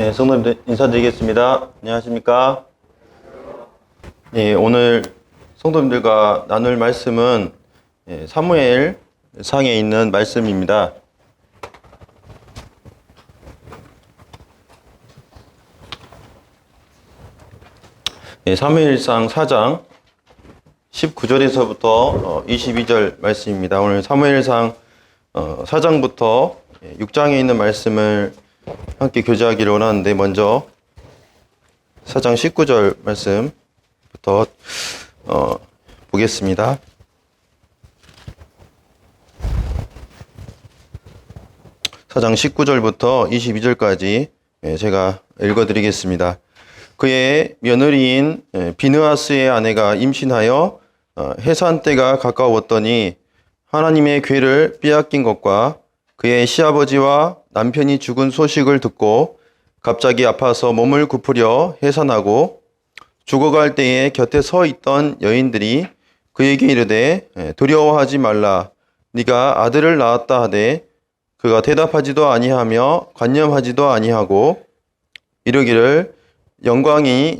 네, 성도님들 인사드리겠습니다. 안녕하십니까? 네, 오늘 성도님들과 나눌 말씀은 사무엘 상에 있는 말씀입니다. 사무엘상 4장 19절에서부터 22절 말씀입니다. 오늘 사무엘상 4장부터 6장에 있는 말씀을 함께 교제하기를 원하는데, 먼저 4장 19절 말씀부터 보겠습니다. 사장 19절부터 22절까지 제가 읽어드리겠습니다. 그의 며느리인 비느하스의 아내가 임신하여 해산 때가 가까웠더니 하나님의 궤를 빼앗긴 것과 그의 시아버지와 남편이 죽은 소식을 듣고 갑자기 아파서 몸을 굽으려 해산하고 죽어갈 때에 곁에 서 있던 여인들이 그에게 이르되 두려워하지 말라, 네가 아들을 낳았다 하되 그가 대답하지도 아니하며 관념하지도 아니하고 이르기를 영광이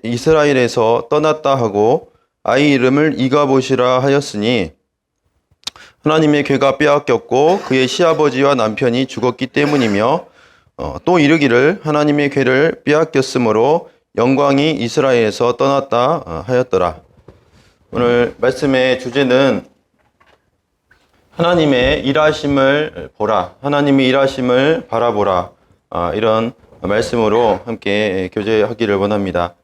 이스라엘에서 떠났다 하고 아이 이름을 이가봇이라 하였으니 하나님의 궤가 빼앗겼고 그의 시아버지와 남편이 죽었기 때문이며, 또 이르기를 하나님의 궤를 빼앗겼으므로 영광이 이스라엘에서 떠났다 하였더라. 오늘 말씀의 주제는 하나님의 일하심을 보라, 하나님의 일하심을 바라보라, 이런 말씀으로 함께 교제하기를 원합니다.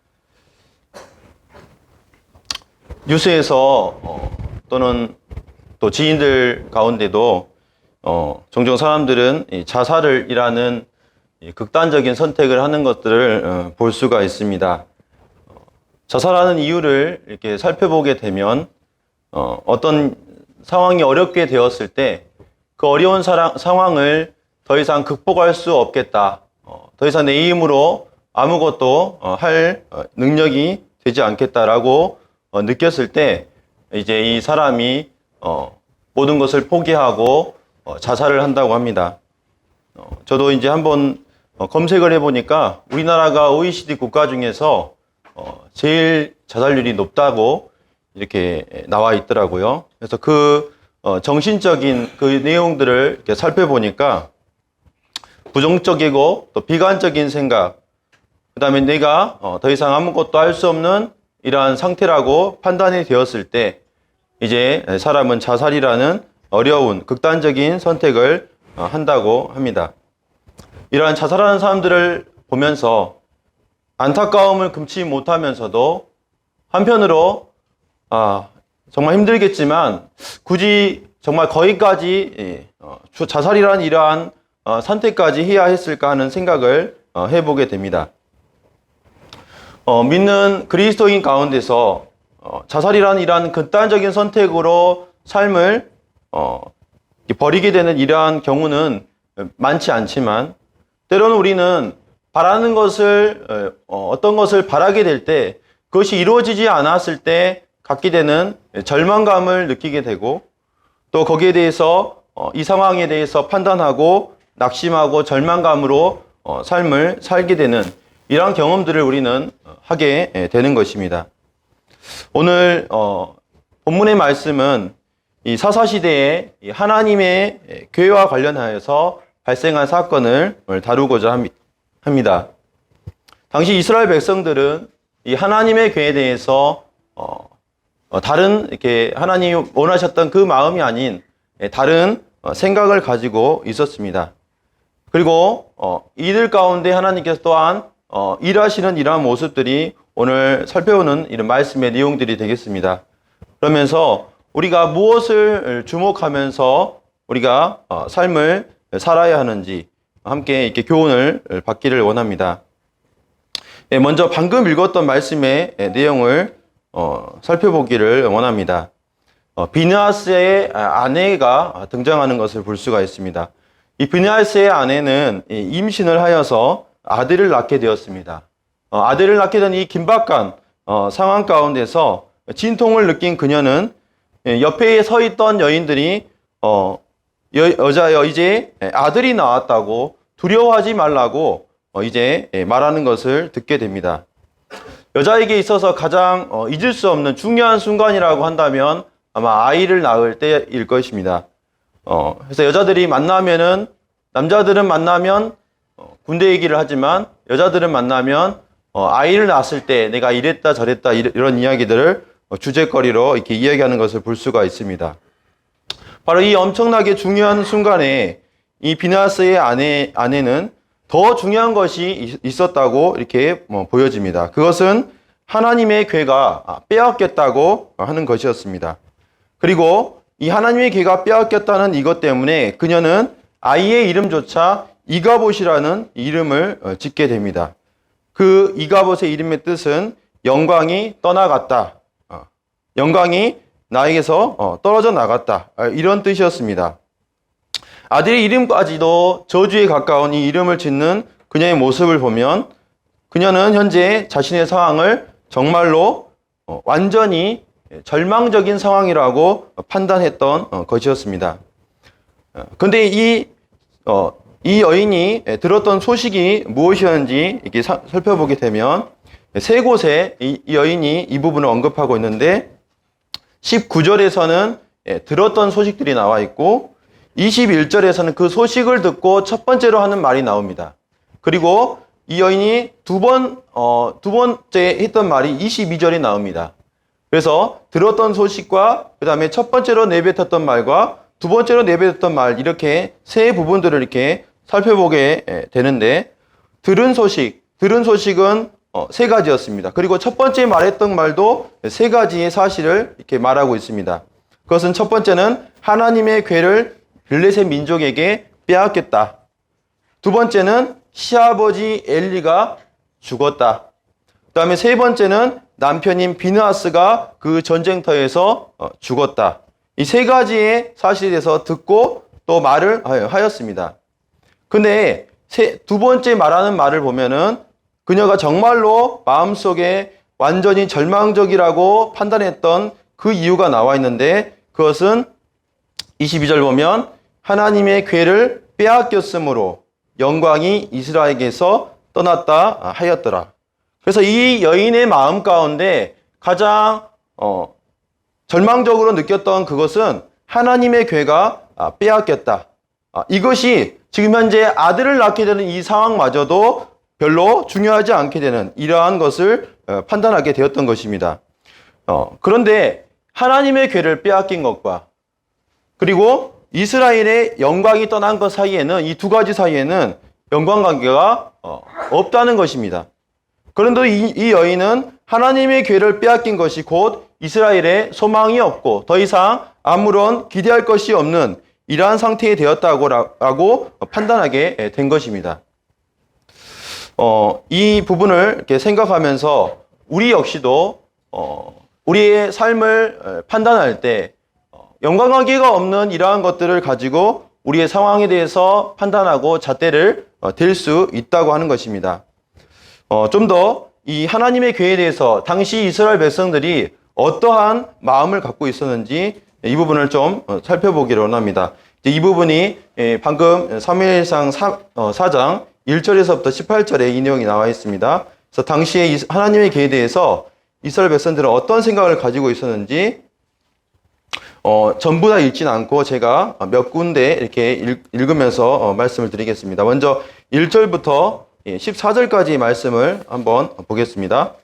뉴스에서 또는 또 지인들 가운데도 종종 사람들은 자살이라는 극단적인 선택을 하는 것들을 볼 수가 있습니다. 자살하는 이유를 이렇게 살펴보게 되면 어떤 상황이 어렵게 되었을 때 그 어려운 상황을 더 이상 극복할 수 없겠다, 더 이상 내 힘으로 아무것도 할 능력이 되지 않겠다라고 느꼈을 때 이제 이 사람이 모든 것을 포기하고 자살을 한다고 합니다. 저도 이제 한번 검색을 해보니까 우리나라가 OECD 국가 중에서 제일 자살률이 높다고 이렇게 나와 있더라고요. 그래서 그 정신적인 그 내용들을 이렇게 살펴보니까 부정적이고 또 비관적인 생각, 그 다음에 내가 더 이상 아무것도 할 수 없는 이러한 상태라고 판단이 되었을 때 이제 사람은 자살이라는 어려운 극단적인 선택을 한다고 합니다. 이러한 자살하는 사람들을 보면서 안타까움을 금치 못하면서도 한편으로 정말 힘들겠지만 굳이 정말 거기까지 자살이라는 이러한 선택까지 해야 했을까 하는 생각을 해보게 됩니다. 믿는 그리스도인 가운데서 자살이라는 이러한 극단적인 선택으로 삶을 버리게 되는 이러한 경우는 많지 않지만, 때로는 우리는 바라는 것을 어떤 것을 바라게 될 때 그것이 이루어지지 않았을 때 갖게 되는 절망감을 느끼게 되고, 또 거기에 대해서 이 상황에 대해서 판단하고 낙심하고 절망감으로 삶을 살게 되는 이러한 경험들을 우리는 하게 되는 것입니다. 오늘 본문의 말씀은 이 사사시대에 하나님의 궤와 관련하여서 발생한 사건을 다루고자 합니다. 당시 이스라엘 백성들은 이 하나님의 궤에 대해서 다른 이렇게 하나님이 원하셨던 그 마음이 아닌 다른 생각을 가지고 있었습니다. 그리고 이들 가운데 하나님께서 또한 일하시는 이러한 모습들이 오늘 살펴보는 이런 말씀의 내용들이 되겠습니다. 그러면서 우리가 무엇을 주목하면서 우리가 삶을 살아야 하는지 함께 이렇게 교훈을 받기를 원합니다. 먼저 방금 읽었던 말씀의 내용을 살펴보기를 원합니다. 비느하스의 아내가 등장하는 것을 볼 수가 있습니다. 이 비느하스의 아내는 임신을 하여서 아들을 낳게 되었습니다. 아들을 낳게 된 이 긴박한 상황 가운데서 진통을 느낀 그녀는 옆에 서 있던 여인들이 여자여 이제 아들이 나왔다고 두려워하지 말라고 이제 말하는 것을 듣게 됩니다. 여자에게 있어서 가장 잊을 수 없는 중요한 순간이라고 한다면 아마 아이를 낳을 때일 것입니다. 그래서 여자들이 만나면은, 남자들은 만나면 군대 얘기를 하지만 여자들은 만나면 아이를 낳았을 때 내가 이랬다 저랬다 이런 이야기들을 주제거리로 이렇게 이야기하는 것을 볼 수가 있습니다. 바로 이 엄청나게 중요한 순간에 이 비느하스의 아내는 더 중요한 것이 있었다고 이렇게 보여집니다. 그것은 하나님의 괴가 빼앗겼다고 하는 것이었습니다. 그리고 이 하나님의 괴가 빼앗겼다는 이것 때문에 그녀는 아이의 이름조차 이가봇이라는 이름을 짓게 됩니다. 그 이가봇의 이름의 뜻은 영광이 떠나갔다. 영광이 나에게서 떨어져 나갔다. 이런 뜻이었습니다. 아들의 이름까지도 저주에 가까운 이 이름을 짓는 그녀의 모습을 보면 그녀는 현재 자신의 상황을 정말로 완전히 절망적인 상황이라고 판단했던 것이었습니다. 그런데 이 여인이 들었던 소식이 무엇이었는지 이렇게 살펴보게 되면 세 곳에 이 여인이 이 부분을 언급하고 있는데 19절에서는 들었던 소식들이 나와 있고 21절에서는 그 소식을 듣고 첫 번째로 하는 말이 나옵니다. 그리고 이 여인이 두 번째 했던 말이 22절이 나옵니다. 그래서 들었던 소식과 그 다음에 첫 번째로 내뱉었던 말과 두 번째로 내뱉었던 말, 이렇게 세 부분들을 이렇게 살펴보게 되는데 들은 소식은 세 가지였습니다. 그리고 첫 번째 말했던 말도 세 가지의 사실을 이렇게 말하고 있습니다. 그것은 첫 번째는 하나님의 괴를 블레셋 민족에게 빼앗겼다. 두 번째는 시아버지 엘리가 죽었다. 그 다음에 세 번째는 남편인 비느하스가 그 전쟁터에서 죽었다. 이 세 가지의 사실에 대해서 듣고 또 말을 하였습니다. 근데 두 번째 말하는 말을 보면은 그녀가 정말로 마음속에 완전히 절망적이라고 판단했던 그 이유가 나와 있는데 그것은 22절 보면 하나님의 괴를 빼앗겼으므로 영광이 이스라엘에게서 떠났다 하였더라. 그래서 이 여인의 마음 가운데 가장 절망적으로 느꼈던 그것은 하나님의 괴가 빼앗겼다. 이것이 지금 현재 아들을 낳게 되는 이 상황마저도 별로 중요하지 않게 되는 이러한 것을 판단하게 되었던 것입니다. 그런데 하나님의 괴를 빼앗긴 것과 그리고 이스라엘의 영광이 떠난 것 사이에는 이 두 가지 사이에는 연관관계가 없다는 것입니다. 그런데 이 여인은 하나님의 괴를 빼앗긴 것이 곧 이스라엘의 소망이 없고 더 이상 아무런 기대할 것이 없는 이러한 상태에 되었다고 판단하게 된 것입니다. 이 부분을 이렇게 생각하면서 우리 역시도 우리의 삶을 판단할 때 연관관계가 없는 이러한 것들을 가지고 우리의 상황에 대해서 판단하고 잣대를 댈 수 있다고 하는 것입니다. 좀 더 이 하나님의 괴에 대해서 당시 이스라엘 백성들이 어떠한 마음을 갖고 있었는지 이 부분을 좀 살펴보기를 원합니다. 이 부분이 방금 사무엘상 4장 1절에서부터 18절에 이 내용이 나와 있습니다. 그래서 당시에 하나님의 괴에 대해서 이스라엘 백성들은 어떤 생각을 가지고 있었는지 전부 다 읽지는 않고 제가 몇 군데 이렇게 읽으면서 말씀을 드리겠습니다. 먼저 1절부터 14절까지 말씀을 한번 보겠습니다.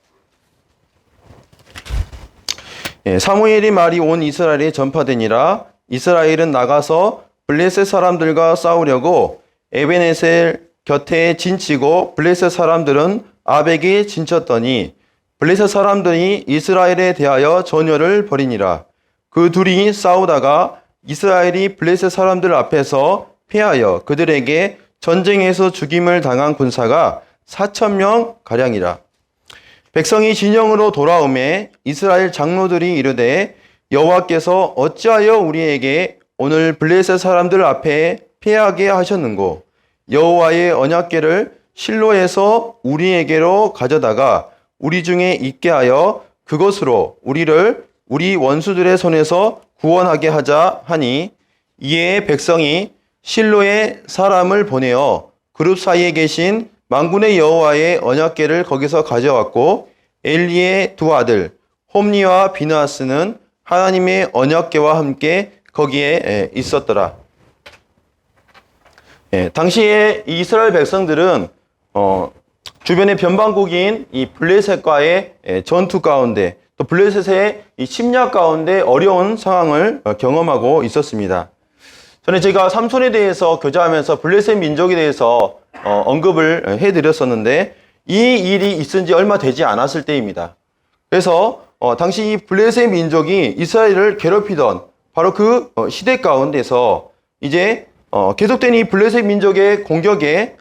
사무엘의 말이 온 이스라엘에 전파되니라. 이스라엘은 나가서 블레셋 사람들과 싸우려고 에베네셀 곁에 진치고 블레셋 사람들은 아벡에 진쳤더니 블레셋 사람들이 이스라엘에 대하여 전열을 벌이니라. 그 둘이 싸우다가 이스라엘이 블레셋 사람들 앞에서 패하여 그들에게 전쟁에서 죽임을 당한 군사가 4,000명 가량이라. 백성이 진영으로 돌아오매 이스라엘 장로들이 이르되 여호와께서 어찌하여 우리에게 오늘 블레셋 사람들 앞에 패하게 하셨는고 여호와의 언약궤를 실로에서 우리에게로 가져다가 우리 중에 있게 하여 그것으로 우리를 우리 원수들의 손에서 구원하게 하자 하니 이에 백성이 실로에 사람을 보내어 그룹 사이에 계신 만군의 여호와의 언약궤를 거기서 가져왔고 엘리의 두 아들 홈니와 비느하스는 하나님의 언약궤와 함께 거기에 있었더라. 당시에 이스라엘 백성들은 주변의 변방국인 이 블레셋과의 전투 가운데 또 블레셋의 이 침략 가운데 어려운 상황을 경험하고 있었습니다. 전에 제가 삼손에 대해서 교제하면서 블레셋 민족에 대해서 언급을 해드렸었는데 이 일이 있은 지 얼마 되지 않았을 때입니다. 그래서 당시 이 블레셋 민족이 이스라엘을 괴롭히던 바로 그 시대 가운데서 이제 계속된 이 블레셋 민족의 공격에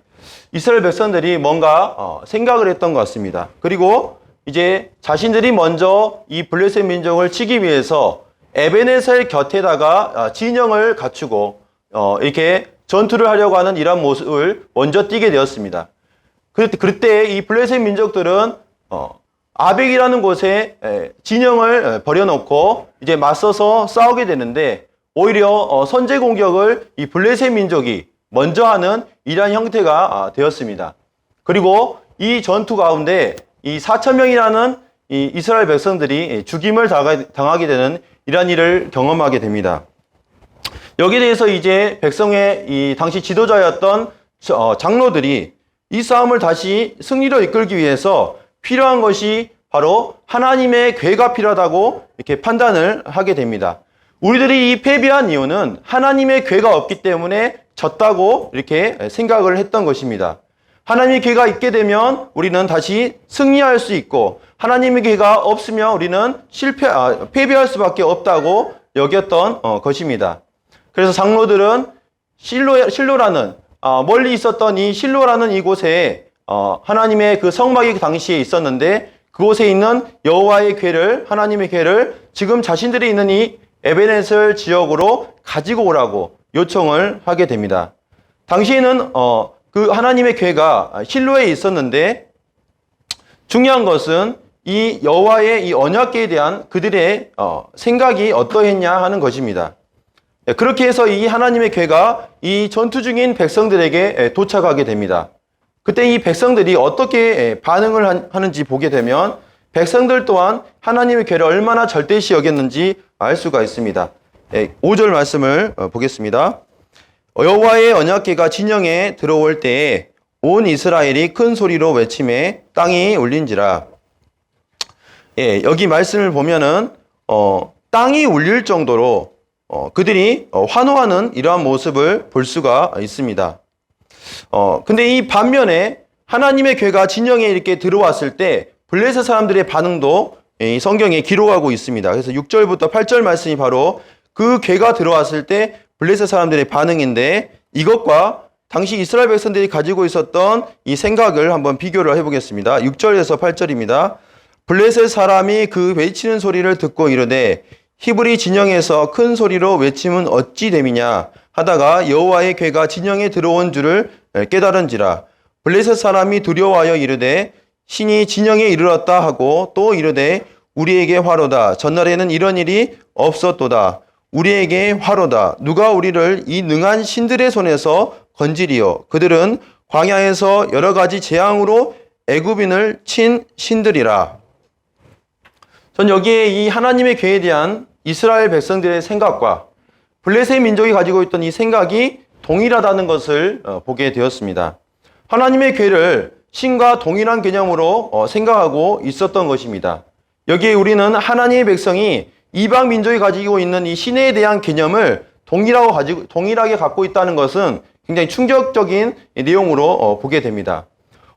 이스라엘 백성들이 뭔가 생각을 했던 것 같습니다. 그리고 이제 자신들이 먼저 이 블레셋 민족을 치기 위해서 에베네셀 곁에다가 진영을 갖추고 이렇게 전투를 하려고 하는 이러한 모습을 먼저 띄게 되었습니다. 그때 이 블레셋 민족들은 아벡이라는 곳에 진영을 벌여놓고 이제 맞서서 싸우게 되는데 오히려 선제 공격을 이 블레셋 민족이 먼저 하는 이러한 형태가 되었습니다. 그리고 이 전투 가운데 이 4,000명이라는 이 이스라엘 백성들이 죽임을 당하게 되는 이러한 일을 경험하게 됩니다. 여기에 대해서 이제 백성의 이 당시 지도자였던 장로들이 이 싸움을 다시 승리로 이끌기 위해서 필요한 것이 바로 하나님의 궤가 필요하다고 이렇게 판단을 하게 됩니다. 우리들이 이 패배한 이유는 하나님의 궤가 없기 때문에 졌다고 이렇게 생각을 했던 것입니다. 하나님의 궤가 있게 되면 우리는 다시 승리할 수 있고 하나님의 궤가 없으면 우리는 패배할 수밖에 없다고 여겼던 것입니다. 그래서 장로들은 실로라는 멀리 있었던 이 실로라는 이곳에 하나님의 그 성막이 당시에 있었는데 그곳에 있는 여호와의 궤를 하나님의 궤를 지금 자신들이 있는 이 에베네셀 지역으로 가지고 오라고 요청을 하게 됩니다. 당시에는 그 하나님의 궤가 실로에 있었는데 중요한 것은 이 여호와의 이 언약궤에 대한 그들의 생각이 어떠했냐 하는 것입니다. 그렇게 해서 이 하나님의 궤가 이 전투 중인 백성들에게 도착하게 됩니다. 그때 이 백성들이 어떻게 반응을 하는지 보게 되면 백성들 또한 하나님의 궤를 얼마나 절대시 여겼는지 알 수가 있습니다. 5절 말씀을 보겠습니다. 여호와의 언약궤가 진영에 들어올 때에 온 이스라엘이 큰 소리로 외치매 땅이 울린지라. 여기 말씀을 보면은 땅이 울릴 정도로 그들이 환호하는 이러한 모습을 볼 수가 있습니다. 근데 이 반면에 하나님의 궤가 진영에 이렇게 들어왔을 때 블레셋 사람들의 반응도 이 성경에 기록하고 있습니다. 그래서 6절부터 8절 말씀이 바로 그 궤가 들어왔을 때 블레셋 사람들의 반응인데 이것과 당시 이스라엘 백성들이 가지고 있었던 이 생각을 한번 비교를 해보겠습니다. 6절에서 8절입니다. 블레셋 사람이 그 외치는 소리를 듣고 이르되 히브리 진영에서 큰 소리로 외침은 어찌 됨이냐 하다가 여호와의 궤가 진영에 들어온 줄을 깨달은지라. 블레셋 사람이 두려워하여 이르되 신이 진영에 이르렀다 하고 또 이르되 우리에게 화로다. 전날에는 이런 일이 없었도다. 우리에게 화로다. 누가 우리를 이 능한 신들의 손에서 건지리요. 그들은 광야에서 여러 가지 재앙으로 애굽인을 친 신들이라. 전 여기에 이 하나님의 궤에 대한 이스라엘 백성들의 생각과 블레셋 민족이 가지고 있던 이 생각이 동일하다는 것을 보게 되었습니다. 하나님의 궤를 신과 동일한 개념으로 생각하고 있었던 것입니다. 여기에 우리는 하나님의 백성이 이방 민족이 가지고 있는 이 신에 대한 개념을 동일하게 갖고 있다는 것은 굉장히 충격적인 내용으로 보게 됩니다.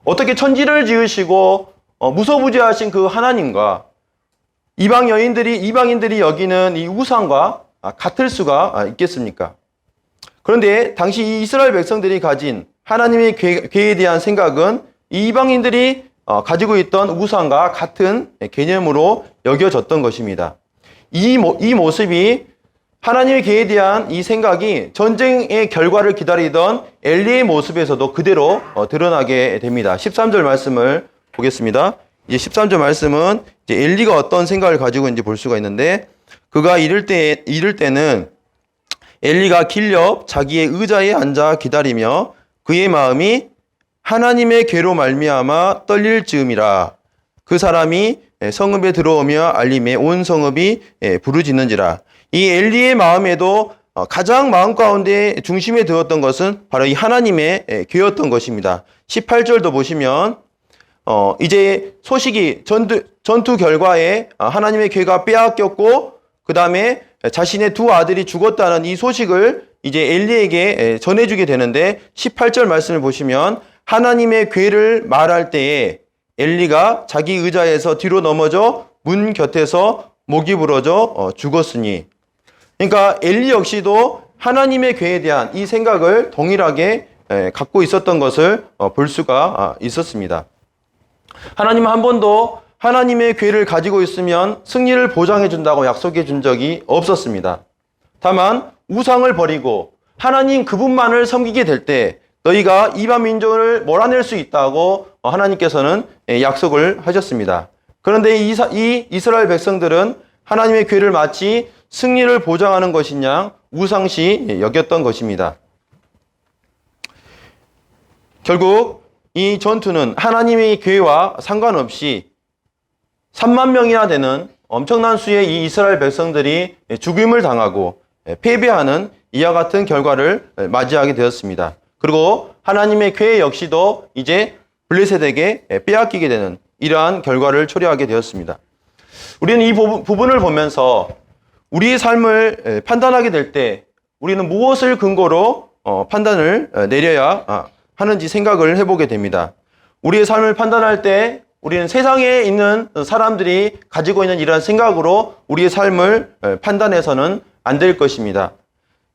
어떻게 천지를 지으시고 무소부지하신 그 하나님과 이방인들이 여기는 이 우상과 같을 수가 있겠습니까? 그런데 당시 이 이스라엘 백성들이 가진 하나님의 궤에 대한 생각은 이 이방인들이 가지고 있던 우상과 같은 개념으로 여겨졌던 것입니다. 이 모습이 하나님의 궤에 대한 이 생각이 전쟁의 결과를 기다리던 엘리의 모습에서도 그대로 드러나게 됩니다. 13절 말씀을 보겠습니다. 이제 13절 말씀은 이제 엘리가 어떤 생각을 가지고 있는지 볼 수가 있는데 그가 이를 때는 엘리가 길 옆 자기의 의자에 앉아 기다리며 그의 마음이 하나님의 괴로 말미암아 떨릴 즈음이라. 그 사람이 성읍에 들어오며 알림에 온 성읍이 부르짖는지라. 이 엘리의 마음에도 가장 마음 가운데 중심에 두었던 것은 바로 이 하나님의 괴였던 것입니다. 18절도 보시면 이제 소식이 전투 결과에 하나님의 괴가 빼앗겼고 그 다음에 자신의 두 아들이 죽었다는 이 소식을 이제 엘리에게 전해주게 되는데 18절 말씀을 보시면 하나님의 괴를 말할 때에 엘리가 자기 의자에서 뒤로 넘어져 문 곁에서 목이 부러져 죽었으니. 그러니까 엘리 역시도 하나님의 괴에 대한 이 생각을 동일하게 갖고 있었던 것을 볼 수가 있었습니다. 하나님은 한 번도 하나님의 괴를 가지고 있으면 승리를 보장해 준다고 약속해 준 적이 없었습니다. 다만 우상을 버리고 하나님 그분만을 섬기게 될 때 너희가 이방 민족을 몰아낼 수 있다고 하나님께서는 약속을 하셨습니다. 그런데 이 이스라엘 백성들은 하나님의 괴를 마치 승리를 보장하는 것이냐 우상시 여겼던 것입니다. 결국 이 전투는 하나님의 괴와 상관없이 3만 명이나 되는 엄청난 수의 이 이스라엘 백성들이 죽임을 당하고 패배하는 이와 같은 결과를 맞이하게 되었습니다. 그리고 하나님의 괴 역시도 이제 블레셋에게 빼앗기게 되는 이러한 결과를 초래하게 되었습니다. 우리는 이 부분을 보면서 우리의 삶을 판단하게 될 때 우리는 무엇을 근거로 판단을 내려야 하는지 생각을 해보게 됩니다. 우리의 삶을 판단할 때 우리는 세상에 있는 사람들이 가지고 있는 이러한 생각으로 우리의 삶을 판단해서는 안 될 것입니다.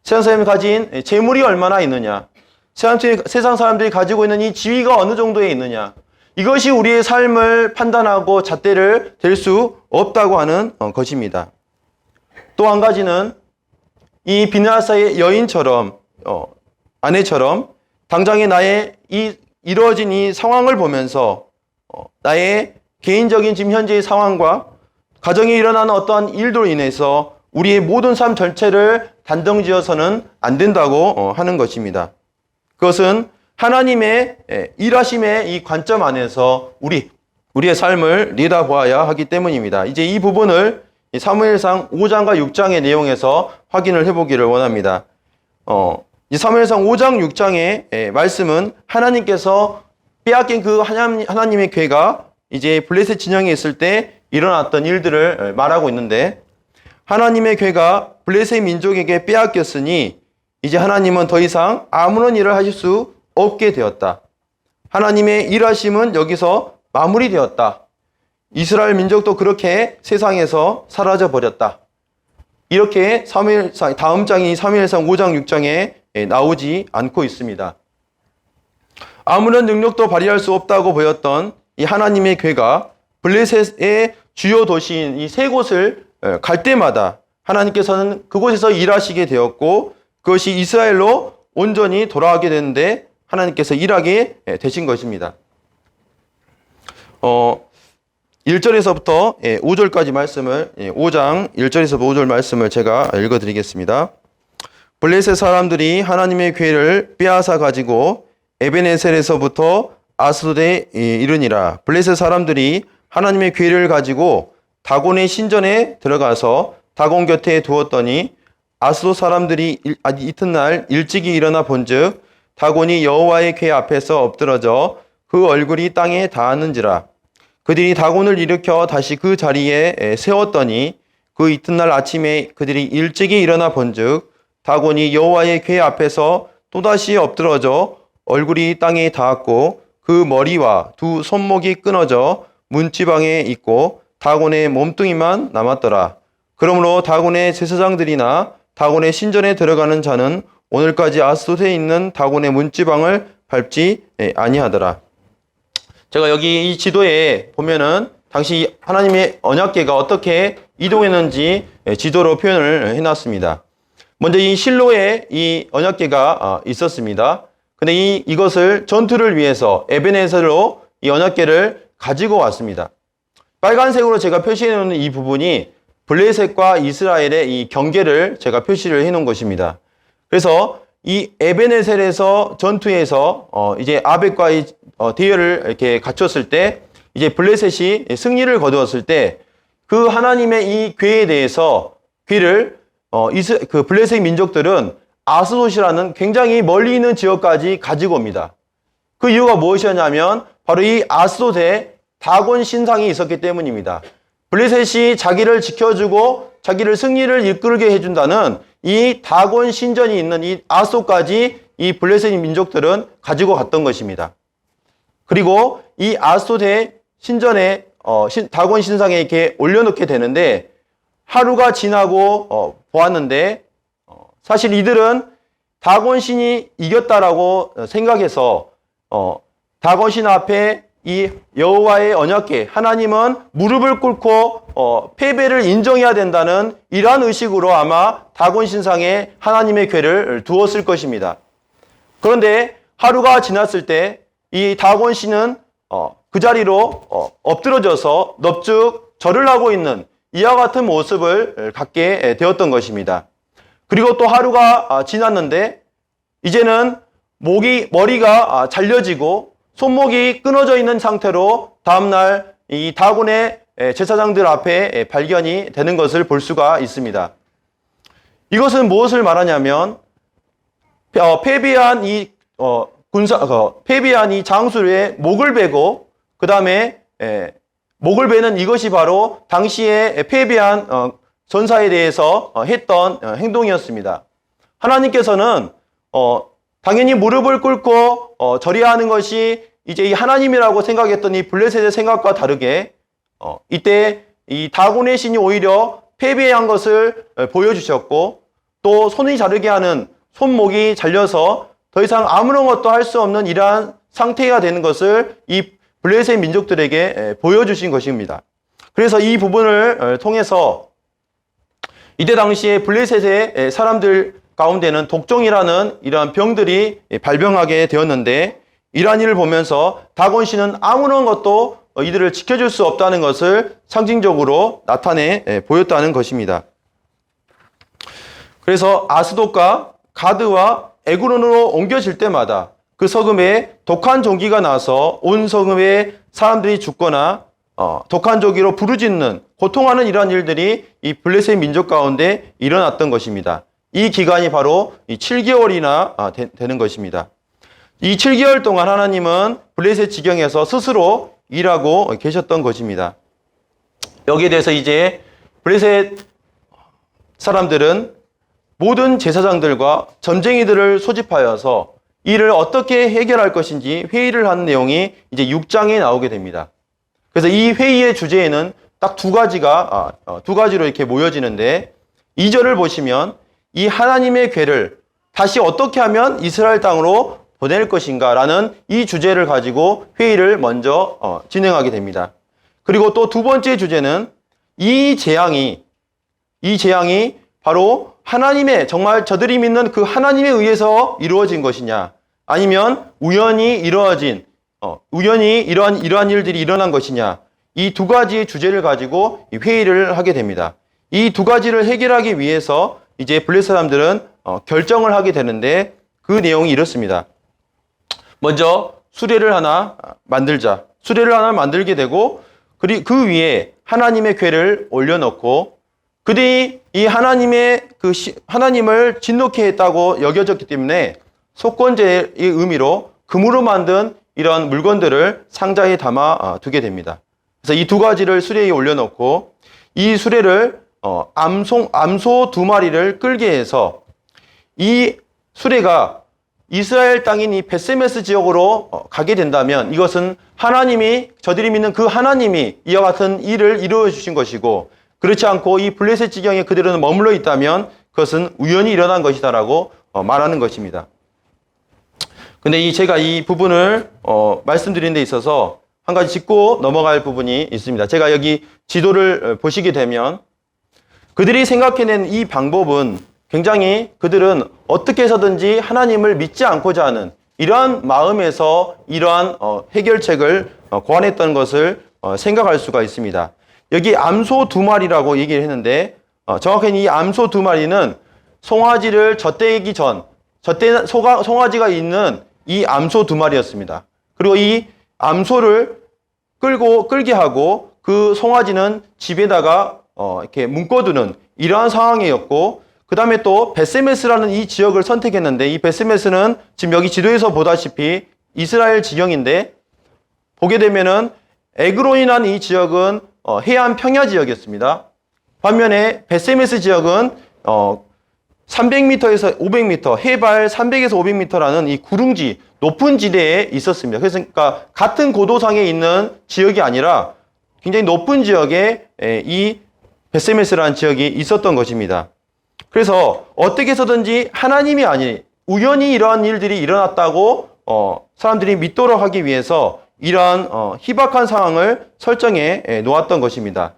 세상 사람이 가진 재물이 얼마나 있느냐, 세상 사람들이 가지고 있는 이 지위가 어느 정도에 있느냐, 이것이 우리의 삶을 판단하고 잣대를 댈 수 없다고 하는 것입니다. 또 한 가지는 이 비느하사의 여인처럼 아내처럼 당장의 나의 이루어진 이 상황을 보면서 나의 개인적인 지금 현재의 상황과 가정에 일어나는 어떠한 일도로 인해서 우리의 모든 삶 전체를 단정지어서는 안 된다고 하는 것입니다. 그것은 하나님의 일하심의 이 관점 안에서 우리의 삶을 내다보아야 하기 때문입니다. 이제 이 부분을 사무엘상 5장과 6장의 내용에서 확인을 해보기를 원합니다. 이 사무엘상 5장 6장의 말씀은 하나님께서 빼앗긴 그 하나님의 괴가 이제 블레셋 진영에 있을 때 일어났던 일들을 말하고 있는데, 하나님의 괴가 블레셋 민족에게 빼앗겼으니 이제 하나님은 더 이상 아무런 일을 하실 수 없게 되었다. 하나님의 일하심은 여기서 마무리되었다. 이스라엘 민족도 그렇게 세상에서 사라져 버렸다. 이렇게 다음 장이 사무엘상 5장 6장에 나오지 않고 있습니다. 아무런 능력도 발휘할 수 없다고 보였던 이 하나님의 괴가 블레셋의 주요 도시인 이 세 곳을 갈 때마다 하나님께서는 그곳에서 일하시게 되었고, 그것이 이스라엘로 온전히 돌아가게 되는데 하나님께서 일하게 되신 것입니다. 1절에서부터 5절까지 말씀을, 5장 1절에서 5절 말씀을 제가 읽어드리겠습니다. 블레셋 사람들이 하나님의 괴를 빼앗아 가지고 에베네셀에서부터 아스돗에 이르니라. 블레셋 사람들이 하나님의 괴를 가지고 다곤의 신전에 들어가서 다곤 곁에 두었더니 아스돗 사람들이 이튿날 일찍이 일어나 본즉 다곤이 여호와의 궤 앞에서 엎드러져 그 얼굴이 땅에 닿았는지라. 그들이 다곤을 일으켜 다시 그 자리에 세웠더니 그 이튿날 아침에 그들이 일찍이 일어나 본즉 다곤이 여호와의 궤 앞에서 또다시 엎드러져 얼굴이 땅에 닿았고 그 머리와 두 손목이 끊어져 문지방에 있고 다곤의 몸뚱이만 남았더라. 그러므로 다곤의 제사장들이나 다곤의 신전에 들어가는 자는 오늘까지 아스돗에 있는 다곤의 문지방을 밟지 아니하더라. 제가 여기 이 지도에 보면은 당시 하나님의 언약궤가 어떻게 이동했는지 지도로 표현을 해놨습니다. 먼저 이 실로에 이 언약궤가 있었습니다. 근데 이것을 전투를 위해서 에베네셀로 이 언약궤를 가지고 왔습니다. 빨간색으로 제가 표시해 놓은 이 부분이 블레셋과 이스라엘의 이 경계를 제가 표시를 해 놓은 것입니다. 그래서 이 에베네셀에서 전투에서 이제 아벡과의 대열을 이렇게 갖췄을 때 이제 블레셋이 승리를 거두었을 때 그 하나님의 이 괴에 대해서 괴를 그 블레셋 민족들은 아스돗이라는 굉장히 멀리 있는 지역까지 가지고 옵니다. 그 이유가 무엇이었냐면 바로 이 아스돗에 다곤 신상이 있었기 때문입니다. 블레셋이 자기를 지켜주고 자기를 승리를 이끌게 해준다는 이 다곤 신전이 있는 이 아스돗까지 이 블레셋 민족들은 가지고 갔던 것입니다. 그리고 이 아스돗의 신전에 다곤 신상에 이렇게 올려놓게 되는데 하루가 지나고 보았는데 사실 이들은 다곤 신이 이겼다라고 생각해서 다곤 신 앞에 이 여호와의 언약궤 하나님은 무릎을 꿇고 패배를 인정해야 된다는 이러한 의식으로 아마 다곤 신상에 하나님의 궤를 두었을 것입니다. 그런데 하루가 지났을 때 이 다곤 신은 그 자리로 엎드러져서 넙죽 절을 하고 있는 이와 같은 모습을 갖게 되었던 것입니다. 그리고 또 하루가 지났는데 이제는 머리가 잘려지고 손목이 끊어져 있는 상태로 다음날 이 다곤의 제사장들 앞에 발견이 되는 것을 볼 수가 있습니다. 이것은 무엇을 말하냐면 패배한 이 패배한 이 장수의 목을 베고 그 다음에 목을 베는 이것이 바로 당시에 패배한 전사에 대해서 했던 행동이었습니다. 하나님께서는 당연히 무릎을 꿇고 절해하는 것이 이제 이 하나님이라고 생각했던 이 블레셋의 생각과 다르게 이때 이 다곤의 신이 오히려 패배한 것을 보여주셨고 또 손이 자르게 하는 손목이 잘려서 더 이상 아무런 것도 할 수 없는 이러한 상태가 되는 것을 이 블레셋 민족들에게 보여주신 것입니다. 그래서 이 부분을 통해서 이때 당시에 블레셋의 사람들 가운데는 독종이라는 이러한 병들이 발병하게 되었는데 이러한 일을 보면서 다곤 신은 아무런 것도 이들을 지켜줄 수 없다는 것을 상징적으로 나타내 보였다는 것입니다. 그래서 아스돗과 가드와 에그론으로 옮겨질 때마다 그 성읍에 독한 종기가 나서 온 성읍에 사람들이 죽거나 독한 종기로 부르짖는 고통하는 이러한 일들이 이 블레셋 민족 가운데 일어났던 것입니다. 이 기간이 바로 이 7개월이나 되는 것입니다. 이 7개월 동안 하나님은 블레셋 지경에서 스스로 일하고 계셨던 것입니다. 여기에 대해서 이제 블레셋 사람들은 모든 제사장들과 점쟁이들을 소집하여서 이를 어떻게 해결할 것인지 회의를 하는 내용이 이제 6장에 나오게 됩니다. 그래서 이 회의의 주제에는 딱 두 가지로 이렇게 모여지는데 2절을 보시면 이 하나님의 궤를 다시 어떻게 하면 이스라엘 땅으로 보낼 것인가 라는 이 주제를 가지고 회의를 먼저 진행하게 됩니다. 그리고 또 두 번째 주제는 이 재앙이 바로 하나님의 정말 저들이 믿는 그 하나님에 의해서 이루어진 것이냐 아니면 우연히 이러한 일들이 일어난 것이냐 이 두 가지의 주제를 가지고 회의를 하게 됩니다. 이 두 가지를 해결하기 위해서 이제 블레셋 사람들은 결정을 하게 되는데 그 내용이 이렇습니다. 먼저 수레를 하나 만들자. 수레를 하나 만들게 되고 그리고 그 위에 하나님의 궤를 올려놓고 그들이 이 하나님을 진노케 했다고 여겨졌기 때문에 속건제의 의미로 금으로 만든 이런 물건들을 상자에 담아 두게 됩니다. 그래서 이 두 가지를 수레에 올려놓고 이 수레를 암소 두 마리를 끌게 해서 이 수레가 이스라엘 땅인 이 벳세메스 지역으로 가게 된다면 이것은 저들이 믿는 그 하나님이 이와 같은 일을 이루어 주신 것이고 그렇지 않고 이 블레셋 지경에 그대로 머물러 있다면 그것은 우연히 일어난 것이다라고 말하는 것입니다. 근데 제가 이 부분을 말씀드리는 데 있어서 한 가지 짚고 넘어갈 부분이 있습니다. 제가 여기 지도를 보시게 되면 그들이 생각해낸 이 방법은 굉장히 그들은 어떻게 해서든지 하나님을 믿지 않고자 하는 이러한 마음에서 이러한 해결책을 고안했던 것을 생각할 수가 있습니다. 여기 암소 두 마리라고 얘기를 했는데 정확히 이 암소 두 마리는 송아지를 젖대기 전 젖대 송아지가 있는 이 암소 2마리였습니다. 그리고 이 암소를 끌게 하고 그 송아지는 집에다가 이렇게 묶어두는 이러한 상황이었고, 그 다음에 또 베세메스라는 이 지역을 선택했는데, 이 베세메스는 지금 여기 지도에서 보다시피 이스라엘 지경인데, 보게 되면은 에그론이라는 이 지역은 해안 평야 지역이었습니다. 반면에 베세메스 지역은 300m에서 500m, 해발 300에서 500m라는 이 구릉지, 높은 지대에 있었습니다. 그러니까 같은 고도상에 있는 지역이 아니라 굉장히 높은 지역에 이 베세메스라는 지역이 있었던 것입니다. 그래서 어떻게 해서든지 하나님이 아닌 우연히 이러한 일들이 일어났다고 사람들이 믿도록 하기 위해서 이러한 희박한 상황을 설정해 놓았던 것입니다.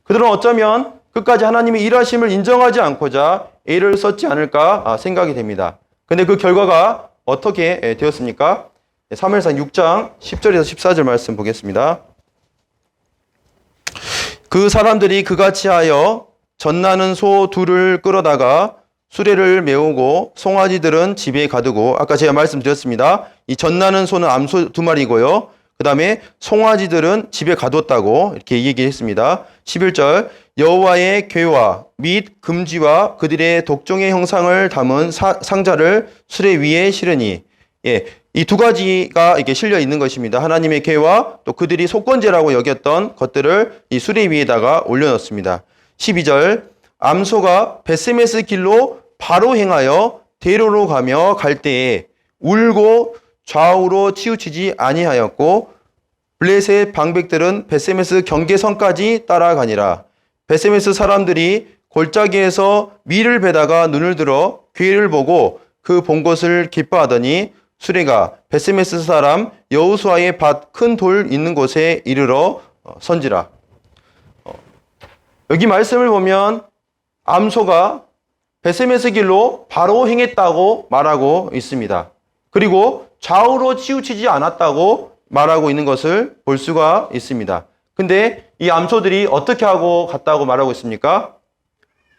그들은 어쩌면 끝까지 하나님의 일하심을 인정하지 않고자 애를 썼지 않을까 생각이 됩니다. 근데 그 결과가 어떻게 되었습니까? 사무엘상 6장 10절에서 14절 말씀 보겠습니다. 그 사람들이 그같이 하여 젖나는 소 2를 끌어다가 수레를 메우고 송아지들은 집에 가두고, 아까 제가 말씀드렸습니다. 이 젖나는 소는 암소 2마리고요. 그 다음에 송아지들은 집에 가뒀다고 이렇게 얘기했습니다. 11절, 여호와의 궤와 및 금지와 그들의 독종의 형상을 담은 상자를 수레 위에 실으니, 이 2가지가 이렇게 실려 있는 것입니다. 하나님의 궤와 또 그들이 속건제라고 여겼던 것들을 이 수레 위에다가 올려놓습니다. 12절, 암소가 베세메스 길로 바로 행하여 대로로 가며 갈 때에 울고 좌우로 치우치지 아니하였고, 블레셋 방백들은 베세메스 경계선까지 따라가니라. 베세메스 사람들이 골짜기에서 밀을 베다가 눈을 들어 궤를 보고 그 본 것을 기뻐하더니 수레가 베세메스 사람 여호수아의 밭 큰 돌 있는 곳에 이르러 선지라. 여기 말씀을 보면 암소가 베세메스 길로 바로 행했다고 말하고 있습니다. 그리고 좌우로 치우치지 않았다고 말하고 있는 것을 볼 수가 있습니다. 근데 이 암소들이 어떻게 하고 갔다고 말하고 있습니까?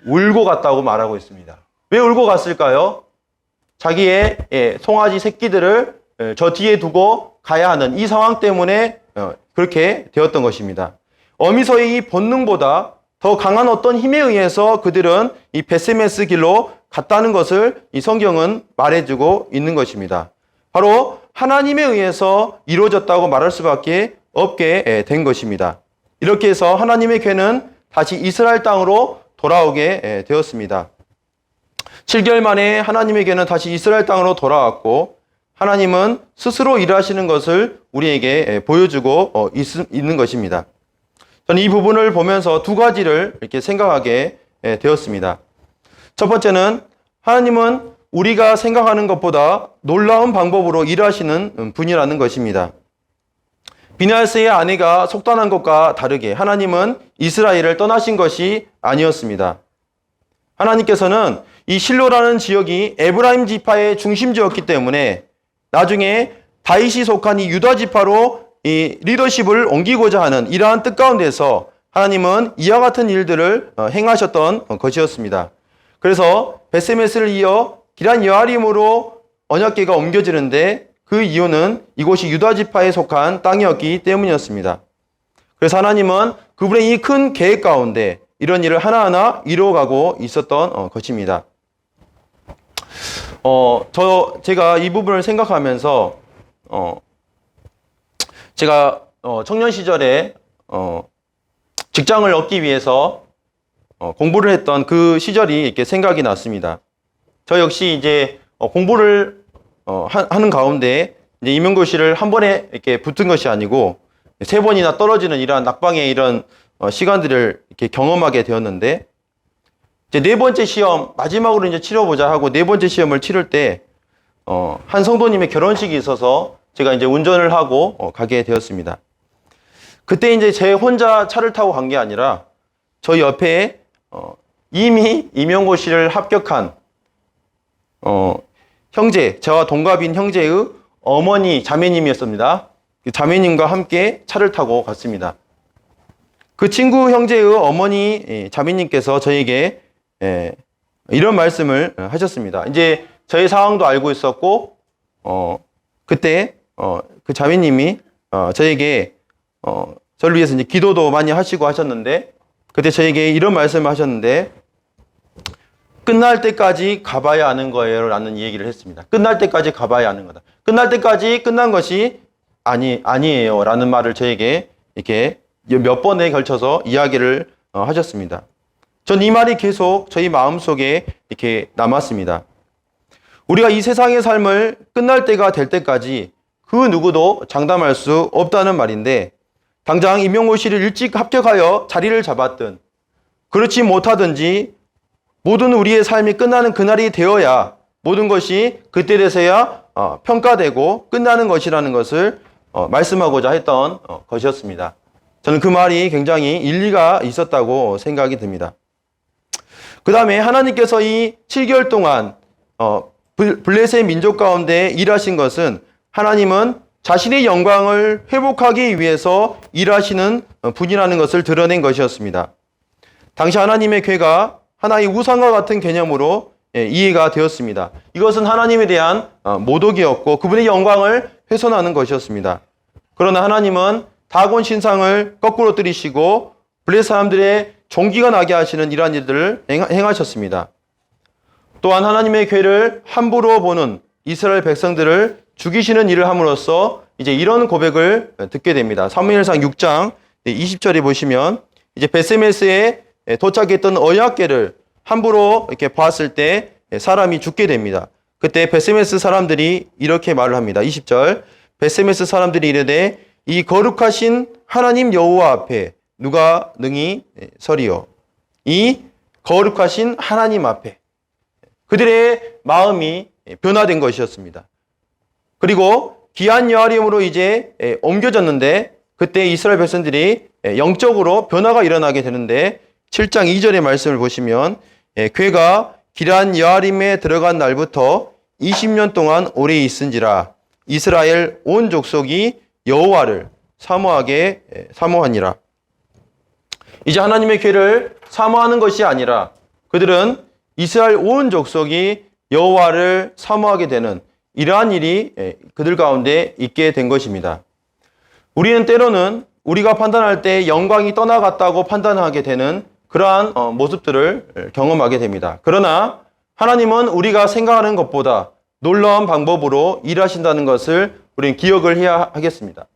울고 갔다고 말하고 있습니다. 왜 울고 갔을까요? 자기의 송아지 새끼들을 저 뒤에 두고 가야 하는 이 상황 때문에 그렇게 되었던 것입니다. 어미소의 이 본능보다 더 강한 어떤 힘에 의해서 그들은 이 베세메스 길로 갔다는 것을 이 성경은 말해주고 있는 것입니다. 바로 하나님에 의해서 이루어졌다고 말할 수밖에 없게 된 것입니다. 이렇게 해서 하나님의 궤는 다시 이스라엘 땅으로 돌아오게 되었습니다. 7개월 만에 하나님의 궤는 다시 이스라엘 땅으로 돌아왔고, 하나님은 스스로 일하시는 것을 우리에게 보여주고 있는 것입니다. 저는 이 부분을 보면서 2가지를 이렇게 생각하게 되었습니다. 첫 번째는 하나님은 우리가 생각하는 것보다 놀라운 방법으로 일하시는 분이라는 것입니다. 비나스의 아내가 속단한 것과 다르게 하나님은 이스라엘을 떠나신 것이 아니었습니다. 하나님께서는 이 실로라는 지역이 에브라임 지파의 중심지였기 때문에 나중에 다윗이 속한 이 유다 지파로 이 리더십을 옮기고자 하는 이러한 뜻 가운데서 하나님은 이와 같은 일들을 행하셨던 것이었습니다. 그래서 베세메스를 이어 기란 여아림으로 언약궤가 옮겨지는데 그 이유는 이곳이 유다 지파에 속한 땅이었기 때문이었습니다. 그래서 하나님은 그분의 이 큰 계획 가운데 이런 일을 하나하나 이루어가고 있었던 것입니다. 제가 이 부분을 생각하면서 제가 청년 시절에 직장을 얻기 위해서 공부를 했던 그 시절이 이렇게 생각이 났습니다. 저 역시 이제 공부를 하는 가운데 이제 임용고시를 한 번에 이렇게 붙은 것이 아니고 3번이나 떨어지는 이러한 낙방의 이런 시간들을 이렇게 경험하게 되었는데, 이제 4번째 시험 마지막으로 이제 치러보자 하고 4번째 시험을 치를 때 한 성도님의 결혼식이 있어서 제가 이제 운전을 하고 가게 되었습니다. 그때 이제 제 혼자 차를 타고 간 게 아니라 저희 옆에 이미 임용고시를 합격한 형제, 저와 동갑인 형제의 어머니 자매님이었습니다. 그 자매님과 함께 차를 타고 갔습니다. 그 친구 형제의 어머니 자매님께서 저에게 이런 말씀을 하셨습니다. 이제 저희 상황도 알고 있었고, 그때, 그 자매님이, 저에게, 저를 위해서 이제 기도도 많이 하시고 하셨는데, 그때 저에게 이런 말씀을 하셨는데, 끝날 때까지 가봐야 하는 거예요. 라는 얘기를 했습니다. 끝날 때까지 가봐야 하는 거다. 끝날 때까지 끝난 것이 아니에요. 라는 말을 저에게 이렇게 몇 번에 걸쳐서 이야기를 하셨습니다. 전 이 말이 계속 저희 마음속에 이렇게 남았습니다. 우리가 이 세상의 삶을 끝날 때가 될 때까지 그 누구도 장담할 수 없다는 말인데, 당장 임용고시를 일찍 합격하여 자리를 잡았든 그렇지 못하든지 모든 우리의 삶이 끝나는 그날이 되어야 모든 것이 그때 돼서야 평가되고 끝나는 것이라는 것을 말씀하고자 했던 것이었습니다. 저는 그 말이 굉장히 일리가 있었다고 생각이 듭니다. 그 다음에 하나님께서 이 7개월 동안 블레셋 민족 가운데 일하신 것은, 하나님은 자신의 영광을 회복하기 위해서 일하시는 분이라는 것을 드러낸 것이었습니다. 당시 하나님의 궤가 하나의 우상과 같은 개념으로 이해가 되었습니다. 이것은 하나님에 대한 모독이었고 그분의 영광을 훼손하는 것이었습니다. 그러나 하나님은 다곤 신상을 거꾸로 들이시고 블레셋 사람들의 종기가 나게 하시는 이러한 일들을 행하셨습니다. 또한 하나님의 궤를 함부로 보는 이스라엘 백성들을 죽이시는 일을 함으로써 이제 이런 고백을 듣게 됩니다. 사무엘상 6장 20절에 보시면, 이제 베세메스에 도착했던 언약궤를 함부로 이렇게 보았을 때 사람이 죽게 됩니다. 그때 베세메스 사람들이 이렇게 말을 합니다. 20절, 베세메스 사람들이 이르되 이 거룩하신 하나님 여호와 앞에 누가 능히 서리요. 이 거룩하신 하나님 앞에 그들의 마음이 변화된 것이었습니다. 그리고 기한 여아림으로 이제 옮겨졌는데, 그때 이스라엘 백성들이 영적으로 변화가 일어나게 되는데, 7장 2절의 말씀을 보시면 궤가 기란 여아림에 들어간 날부터 20년 동안 오래 있은지라 이스라엘 온 족속이 여호와를 사모하니라. 이제 하나님의 궤를 사모하는 것이 아니라 그들은 이스라엘 온 족속이 여호와를 사모하게 되는 이러한 일이 그들 가운데 있게 된 것입니다. 우리는 때로는 우리가 판단할 때 영광이 떠나갔다고 판단하게 되는 그러한 모습들을 경험하게 됩니다. 그러나 하나님은 우리가 생각하는 것보다 놀라운 방법으로 일하신다는 것을 우리는 기억을 해야 하겠습니다.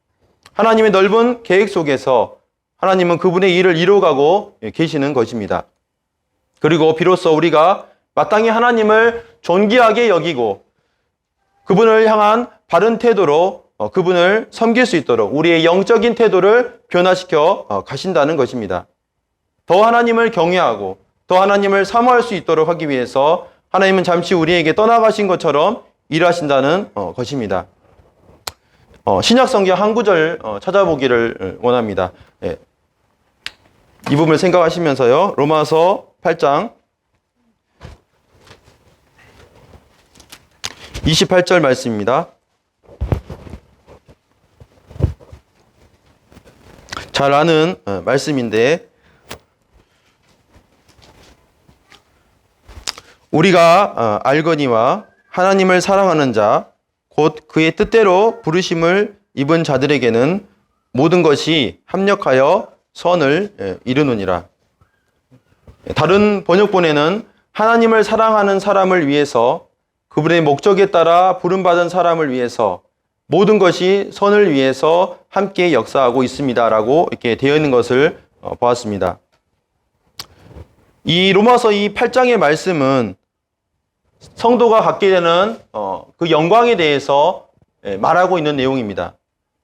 하나님의 넓은 계획 속에서 하나님은 그분의 일을 이루어가고 계시는 것입니다. 그리고 비로소 우리가 마땅히 하나님을 존귀하게 여기고 그분을 향한 바른 태도로 그분을 섬길 수 있도록 우리의 영적인 태도를 변화시켜 가신다는 것입니다. 더 하나님을 경외하고 더 하나님을 사모할 수 있도록 하기 위해서 하나님은 잠시 우리에게 떠나가신 것처럼 일하신다는 것입니다. 신약 성경 한 구절 찾아보기를 원합니다. 이 부분을 생각하시면서요. 로마서 8장 28절 말씀입니다. 잘 아는 말씀인데, 우리가 알거니와 하나님을 사랑하는 자 곧 그의 뜻대로 부르심을 입은 자들에게는 모든 것이 합력하여 선을 이루느니라. 다른 번역본에는 하나님을 사랑하는 사람을 위해서, 그분의 목적에 따라 부름받은 사람을 위해서 모든 것이 선을 위해서 함께 역사하고 있습니다라고 이렇게 되어 있는 것을 보았습니다. 이 로마서 이 8장의 말씀은 성도가 갖게 되는 그 영광에 대해서 말하고 있는 내용입니다.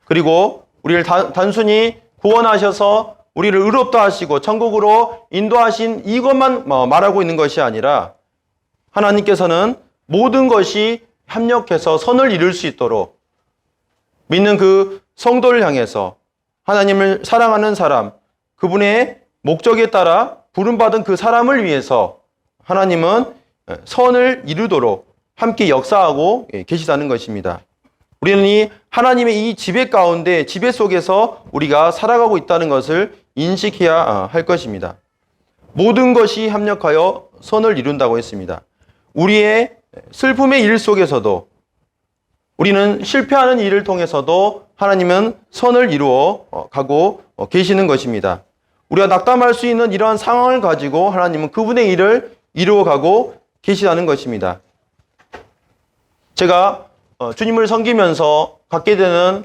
그리고 우리를 단순히 구원하셔서 우리를 의롭다 하시고 천국으로 인도하신 이것만 말하고 있는 것이 아니라, 하나님께서는 모든 것이 합력해서 선을 이룰 수 있도록 믿는 그 성도를 향해서 하나님을 사랑하는 사람, 그분의 목적에 따라 부름받은 그 사람을 위해서 하나님은 선을 이루도록 함께 역사하고 계시다는 것입니다. 우리는 이 하나님의 이 지배 가운데, 지배 속에서 우리가 살아가고 있다는 것을 인식해야 할 것입니다. 모든 것이 합력하여 선을 이룬다고 했습니다. 우리의 슬픔의 일 속에서도 우리는 실패하는 일을 통해서도 하나님은 선을 이루어 가고 계시는 것입니다. 우리가 낙담할 수 있는 이러한 상황을 가지고 하나님은 그분의 일을 이루어 가고 계시다는 것입니다. 제가 주님을 섬기면서 갖게 되는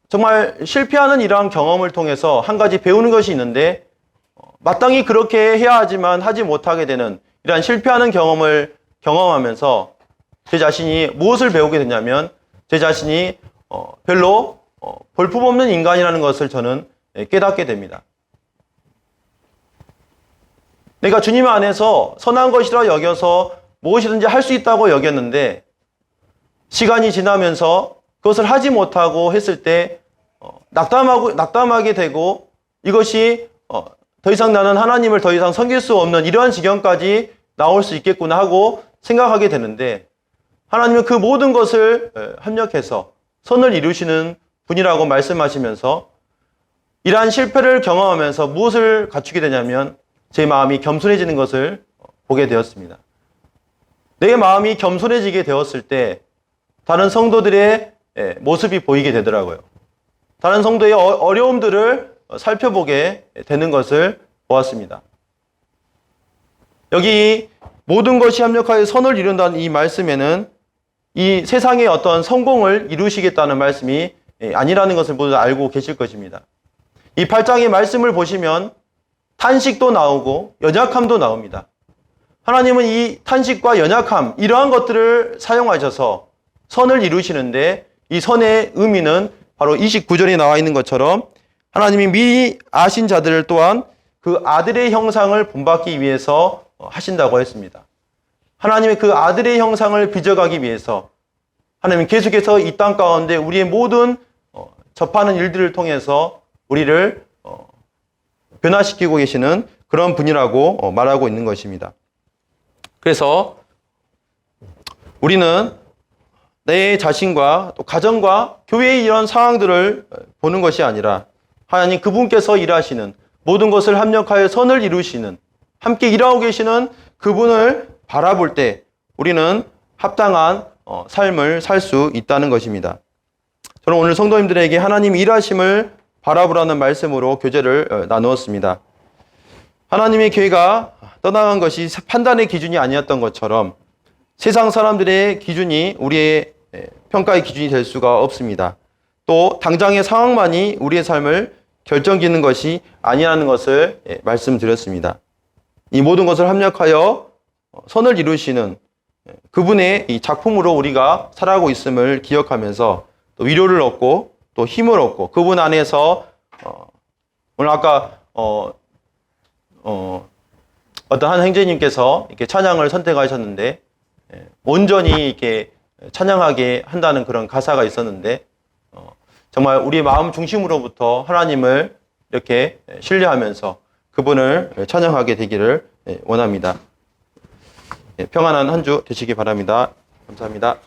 정말 실패하는 이러한 경험을 통해서 한 가지 배우는 것이 있는데, 마땅히 그렇게 해야 하지만 하지 못하게 되는 이러한 실패하는 경험을 경험하면서 제 자신이 무엇을 배우게 되냐면, 제 자신이 별로 볼품없는 인간이라는 것을 저는 깨닫게 됩니다. 내가 주님 안에서 선한 것이라 여겨서 무엇이든지 할 수 있다고 여겼는데, 시간이 지나면서 그것을 하지 못하고 했을 때 낙담하게 되고, 이것이 더 이상 나는 하나님을 더 이상 섬길 수 없는 이러한 지경까지 나올 수 있겠구나 하고 생각하게 되는데, 하나님은 그 모든 것을 합력해서 선을 이루시는 분이라고 말씀하시면서 이러한 실패를 경험하면서 무엇을 갖추게 되냐면 제 마음이 겸손해지는 것을 보게 되었습니다. 내 마음이 겸손해지게 되었을 때 다른 성도들의 모습이 보이게 되더라고요. 다른 성도의 어려움들을 살펴보게 되는 것을 보았습니다. 여기 모든 것이 합력하여 선을 이룬다는 이 말씀에는 이 세상의 어떤 성공을 이루시겠다는 말씀이 아니라는 것을 모두 알고 계실 것입니다. 이 8장의 말씀을 보시면 탄식도 나오고 연약함도 나옵니다. 하나님은 이 탄식과 연약함, 이러한 것들을 사용하셔서 선을 이루시는데, 이 선의 의미는 바로 29절에 나와 있는 것처럼 하나님이 미리 아신 자들을 또한 그 아들의 형상을 본받기 위해서 하신다고 했습니다. 하나님의 그 아들의 형상을 빚어가기 위해서 하나님은 계속해서 이 땅 가운데 우리의 모든 접하는 일들을 통해서 우리를 변화시키고 계시는 그런 분이라고 말하고 있는 것입니다. 그래서 우리는 내 자신과 또 가정과 교회의 이런 상황들을 보는 것이 아니라 하나님 그분께서 일하시는 모든 것을 합력하여 선을 이루시는, 함께 일하고 계시는 그분을 바라볼 때 우리는 합당한 삶을 살 수 있다는 것입니다. 저는 오늘 성도님들에게 하나님 일하심을 바라보라는 말씀으로 교제를 나누었습니다. 하나님의 교회가 떠나간 것이 판단의 기준이 아니었던 것처럼 세상 사람들의 기준이 우리의 평가의 기준이 될 수가 없습니다. 또 당장의 상황만이 우리의 삶을 결정짓는 것이 아니라는 것을 말씀드렸습니다. 이 모든 것을 합력하여 선을 이루시는 그분의 이 작품으로 우리가 살아가고 있음을 기억하면서 또 위로를 얻고 또 힘을 얻고 그분 안에서 오늘 아까 어떤 한 형제님께서 이렇게 찬양을 선택하셨는데 온전히 이렇게 찬양하게 한다는 그런 가사가 있었는데 정말 우리의 마음 중심으로부터 하나님을 이렇게 신뢰하면서 그분을 찬양하게 되기를 원합니다. 평안한 한 주 되시기 바랍니다. 감사합니다.